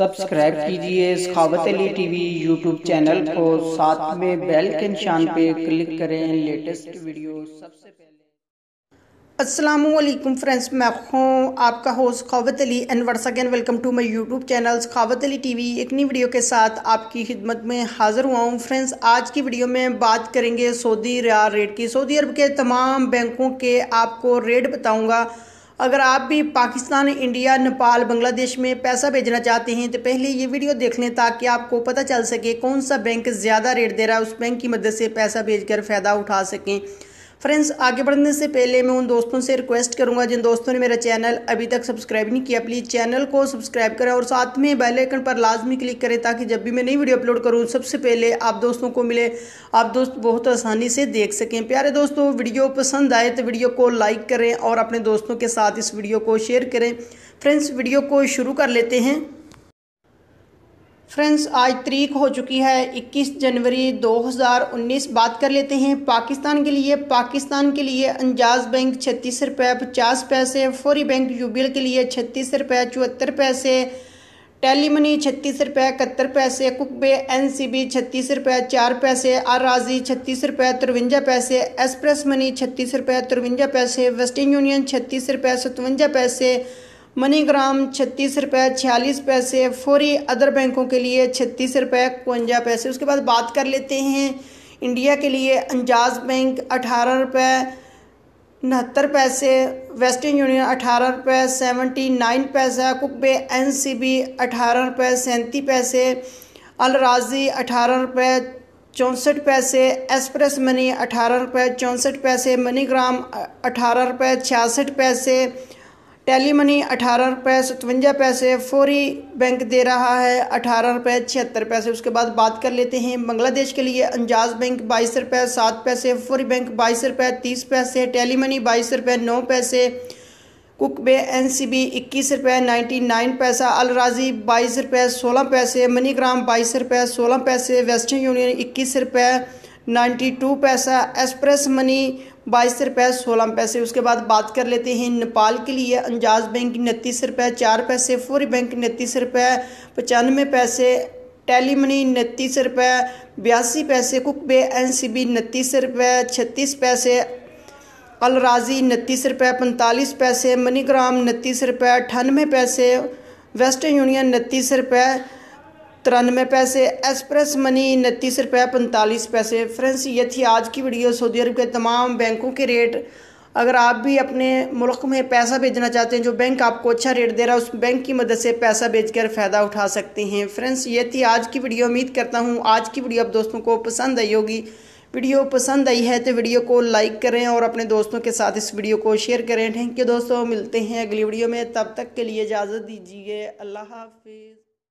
Subscribe कीजिए सखावत Ali TV YouTube channel को, साथ में बेल के निशान पे क्लिक करें लेटेस्ट वीडियो सबसे पहले। अस्सलामुअलैकुम फ्रेंड्स, मैं हूँ आपका host Sakhawat Ali and once again welcome to my YouTube channel Sakhawat Ali TV. एक नई वीडियो के साथ आपकी खिदमत में हाज़िर हुआ हूँ। फ्रेंड्स, आज की वीडियो में बात करेंगे सऊदी रियाल रेट की। सऊदी अरब के तमाम बैंकों के आपको रेट बताऊँगा। अगर आप भी पाकिस्तान, इंडिया, नेपाल, बांग्लादेश में पैसा भेजना चाहते हैं तो पहले ये वीडियो देख लें ताकि आपको पता चल सके कौन सा बैंक ज़्यादा रेट दे रहा है, उस बैंक की मदद से पैसा भेजकर फ़ायदा उठा सकें। फ्रेंड्स, आगे बढ़ने से पहले मैं उन दोस्तों से रिक्वेस्ट करूंगा जिन दोस्तों ने मेरा चैनल अभी तक सब्सक्राइब नहीं किया, प्लीज़ चैनल को सब्सक्राइब करें और साथ में बेल आइकन पर लाजमी क्लिक करें ताकि जब भी मैं नई वीडियो अपलोड करूं सबसे पहले आप दोस्तों को मिले, आप दोस्त बहुत आसानी से देख सकें। प्यारे दोस्तों, वीडियो पसंद आए तो वीडियो को लाइक करें और अपने दोस्तों के साथ इस वीडियो को शेयर करें। फ्रेंड्स, वीडियो को शुरू कर लेते हैं। फ्रेंड्स, आज तारीख हो चुकी है 21 जनवरी 2019। बात कर लेते हैं पाकिस्तान के लिए। पाकिस्तान के लिए अंजाज बैंक 36 रुपये 50 पैसे, फौरी बैंक यूबीएल के लिए 36 रुपये 74 पैसे, टेली मनी 36 रुपये 71 पैसे, कुकबे एनसीबी 36 रुपये 4 पैसे, आराजी 36 रुपये 53 पैसे, एक्सप्रेस मनी 36 रुपये 53 पैसे, वेस्टर्न यूनियन 36 रुपये 57 पैसे, मनीग्राम 36 रुपये 46 पैसे, फौरी अदर बैंकों के लिए 36 रुपये 51 पैसे। उसके बाद बात कर लेते हैं इंडिया के लिए। अंजाज बैंक 18 रुपये 69 पैसे, वेस्टर्न यूनियन 18 रुपये 79 पैसा, कुकबे एनसीबी 18 रुपये 37 पैसे, अलराजी 18 रुपये 64 पैसे, एक्सप्रेस मनी 18 रुपये 64 पैसे, मनीग्राम 18 रुपये 66 पैसे, टेली मनी 18 रुपये 57 पैसे, फौरी बैंक दे रहा है 18 रुपये 76 पैसे। उसके बाद बात कर लेते हैं बांग्लादेश के लिए। अंजाज बैंक 22 रुपये 7 पैसे, फौरी बैंक 22 रुपये 30 पैसे, टेली मनी 22 रुपये 9 पैसे, कुकबे एनसीबी 21 रुपये 99 पैसा, अलराजी 22 रुपये 16 पैसे, मनीग्राम 22 रुपये 16 पैसे, वेस्टर्न यूनियन 21 रुपये 92 पैसा, एक्सप्रेस मनी 22 रुपये 16 पैसे। उसके बाद बात कर लेते हैं नेपाल के लिए। अंजाज बैंक 29 रुपये 4 पैसे, फौरी बैंक 29 रुपये 95 पैसे, टेली मनी 29 रुपये 82 पैसे, कुकबे एनसीबी 29 रुपये 36 पैसे, अलराजी 29 रुपये 45 पैसे, मनीग्राम 29 रुपये 98 पैसे, वेस्टर्न यूनियन 29 रुपये 93 पैसे, एक्सप्रेस मनी 29 रुपये 45 पैसे। फ्रेंड्स, ये थी आज की वीडियो सऊदी अरब के तमाम बैंकों के रेट। अगर आप भी अपने मुल्क में पैसा भेजना चाहते हैं, जो बैंक आपको अच्छा रेट दे रहा है, उस बैंक की मदद से पैसा भेजकर फ़ायदा उठा सकते हैं। फ्रेंड्स, ये थी आज की वीडियो। उम्मीद करता हूँ आज की वीडियो आप दोस्तों को पसंद आई होगी। वीडियो पसंद आई है तो वीडियो को लाइक करें और अपने दोस्तों के साथ इस वीडियो को शेयर करें। थैंक यू दोस्तों, मिलते हैं अगली वीडियो में। तब तक के लिए इजाज़त दीजिए। अल्लाह हाफिज़।